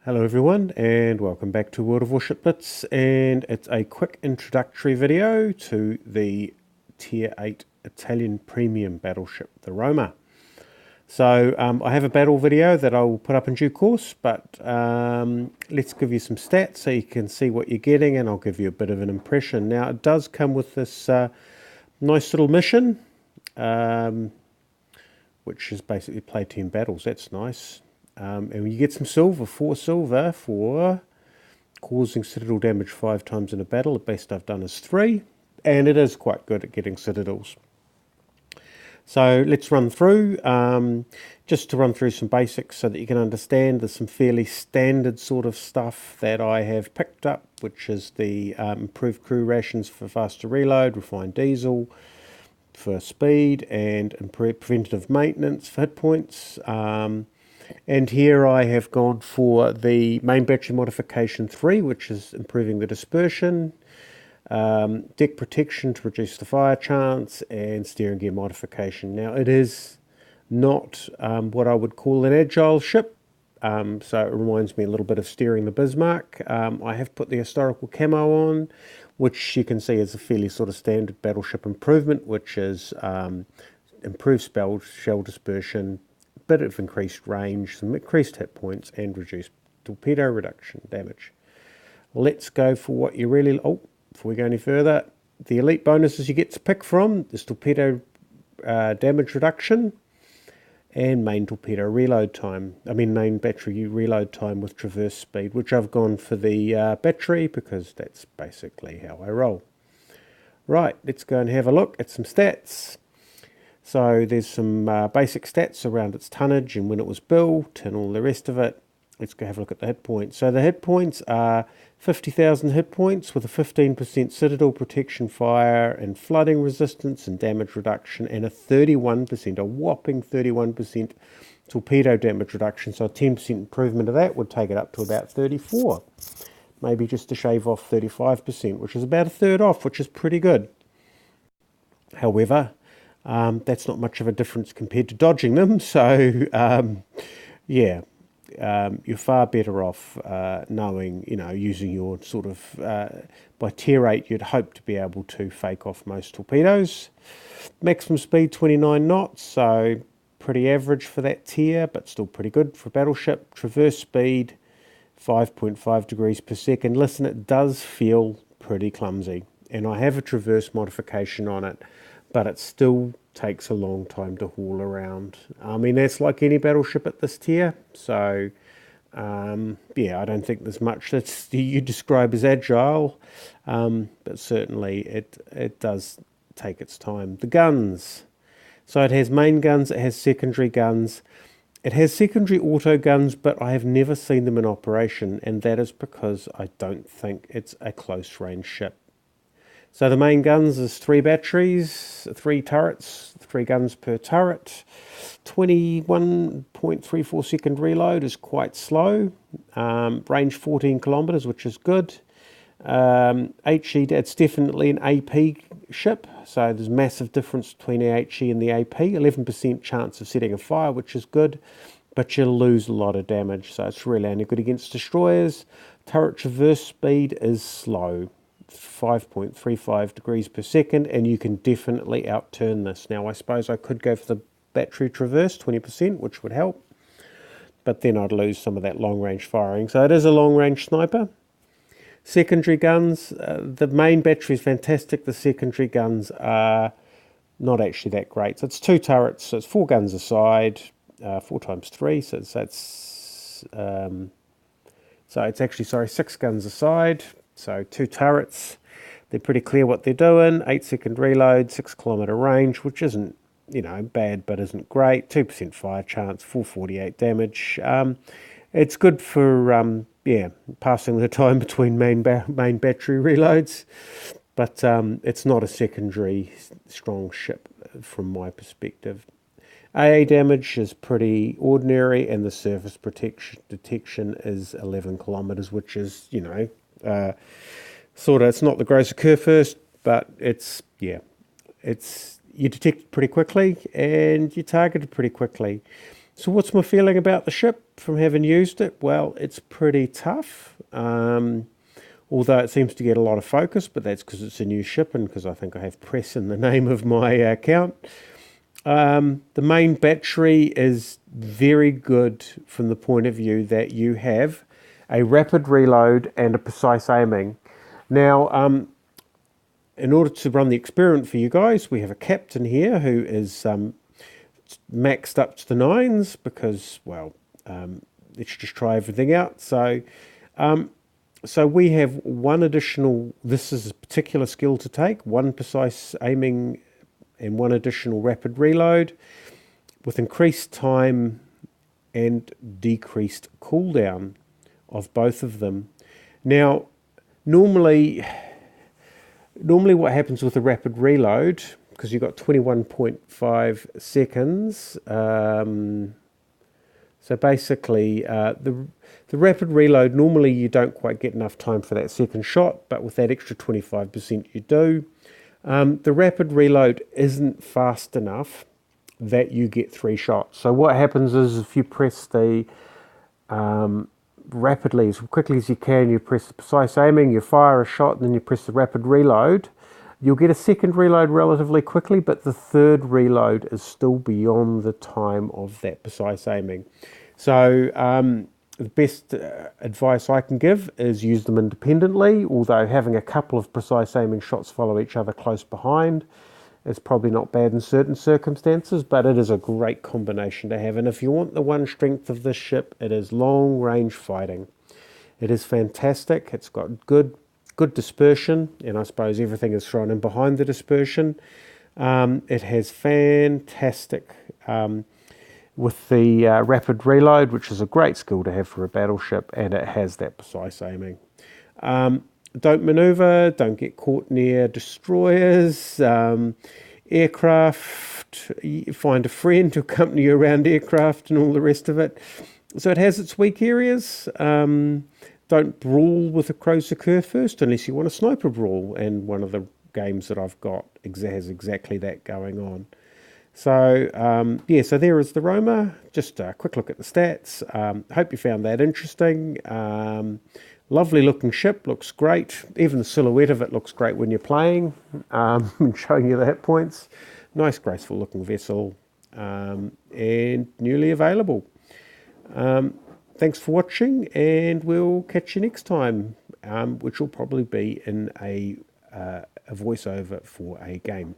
Hello everyone and welcome back to World of Warship Blitz, and it's a quick introductory video to the Tier 8 Italian premium battleship, the Roma. So I have a battle video that I'll put up in due course, but let's give you some stats so you can see what you're getting, and I'll give you a bit of an impression. Now it does come with this nice little mission, which is basically play 10 battles. That's nice. And you get some silver, 4 silver for causing citadel damage 5 times in a battle. The best I've done is 3, and it is quite good at getting citadels. So let's run through, just to run through some basics so that you can understand. There's some fairly standard sort of stuff that I have picked up, which is the improved crew rations for faster reload, refined diesel for speed, and preventative maintenance for hit points. And here I have gone for the main battery modification 3, which is improving the dispersion, deck protection to reduce the fire chance, and steering gear modification. Now it is not what I would call an agile ship, so it reminds me a little bit of steering the Bismarck. I have put the historical camo on, which you can see is a fairly sort of standard battleship improvement, which is improved shell dispersion, bit of increased range, some increased hit points, and reduced torpedo reduction damage. Let's go for what you really... before we go any further, the elite bonuses you get to pick from is torpedo damage reduction and main torpedo reload time. Main battery reload time with traverse speed, which I've gone for the battery because that's basically how I roll. Right, let's go and have a look at some stats. So there's some basic stats around its tonnage and when it was built and all the rest of it. Let's go have a look at the hit points. So the hit points are 50,000 hit points with a 15% citadel protection, fire and flooding resistance and damage reduction, and a 31%, a whopping 31% torpedo damage reduction. So a 10% improvement of that would take it up to about 34. Maybe just to shave off 35%, which is about a third off, which is pretty good. However, that's not much of a difference compared to dodging them, so you're far better off knowing, using your sort of, by tier 8 you'd hope to be able to fake off most torpedoes. Maximum speed 29 knots, so pretty average for that tier, but still pretty good for a battleship. Traverse speed 5.5 degrees per second. Listen, it does feel pretty clumsy, and I have a traverse modification on it, but it still takes a long time to haul around. That's like any battleship at this tier, so I don't think there's much that you describe as agile, but certainly it does take its time. The guns. So it has main guns, it has secondary guns, it has secondary auto guns, but I have never seen them in operation, and that is because I don't think it's a close range ship. So the main guns is 3 batteries, 3 turrets, 3 guns per turret. 21.34 second reload is quite slow. Range 14 kilometers, which is good. HE, it's definitely an AP ship, so there's massive difference between the HE and the AP. 11% chance of setting a fire, which is good, but you'll lose a lot of damage, so it's really only good against destroyers. Turret traverse speed is slow, 5.35 degrees per second, and you can definitely outturn this. Now I suppose I could go for the battery traverse 20%, which would help, but then I'd lose some of that long range firing. So it is a long range sniper. Secondary guns, the main battery is fantastic, the secondary guns are not actually that great. So it's 2 turrets, so it's 4 guns a side, 4 times 3, so it's actually 6 guns a side. So 2 turrets, they're pretty clear what they're doing. 8-second reload, 6-kilometer range, which isn't, bad, but isn't great. 2% fire chance, 448 damage. It's good for, passing the time between main battery reloads, but it's not a secondary strong ship from my perspective. AA damage is pretty ordinary, and the surface detection is 11 kilometers, which is, it's not the gross occur first, but you detect it pretty quickly and you target it pretty quickly. So what's my feeling about the ship from having used it? Well, it's pretty tough. Although it seems to get a lot of focus, but that's because it's a new ship and because I think I have press in the name of my account. The main battery is very good from the point of view that you have a rapid reload and a precise aiming. Now, in order to run the experiment for you guys, we have a captain here who is maxed up to the 9s because, well, let's just try everything out. So we have one additional, this is a particular skill to take, one precise aiming and one additional rapid reload with increased time and decreased cooldown of both of them. Now, normally what happens with a rapid reload, because you've got 21.5 seconds, so basically the rapid reload, normally you don't quite get enough time for that second shot, but with that extra 25% you do. The rapid reload isn't fast enough that you get 3 shots. So what happens is if you press the rapidly, as quickly as you can, you press the precise aiming, you fire a shot, and then you press the rapid reload, you'll get a second reload relatively quickly, but the third reload is still beyond the time of that precise aiming. So the best advice I can give is use them independently, although having a couple of precise aiming shots follow each other close behind is probably not bad in certain circumstances, but it is a great combination to have. And if you want the one strength of this ship, it is long range fighting. It is fantastic. It's got good dispersion, and I suppose everything is thrown in behind the dispersion. It has fantastic with the rapid reload, which is a great skill to have for a battleship, and it has that precise aiming. Don't maneuver, don't get caught near destroyers, aircraft, find a friend to accompany you around aircraft and all the rest of it. So it has its weak areas. Don't brawl with a Crozier Curve first unless you want a sniper brawl, and one of the games that I've got has exactly that going on. So yeah, so there is the Roma. Just a quick look at the stats. Hope you found that interesting. Lovely looking ship, looks great. Even the silhouette of it looks great when you're playing and showing you the hit points. Nice, graceful looking vessel and newly available. Thanks for watching, and we'll catch you next time, which will probably be in a voiceover for a game.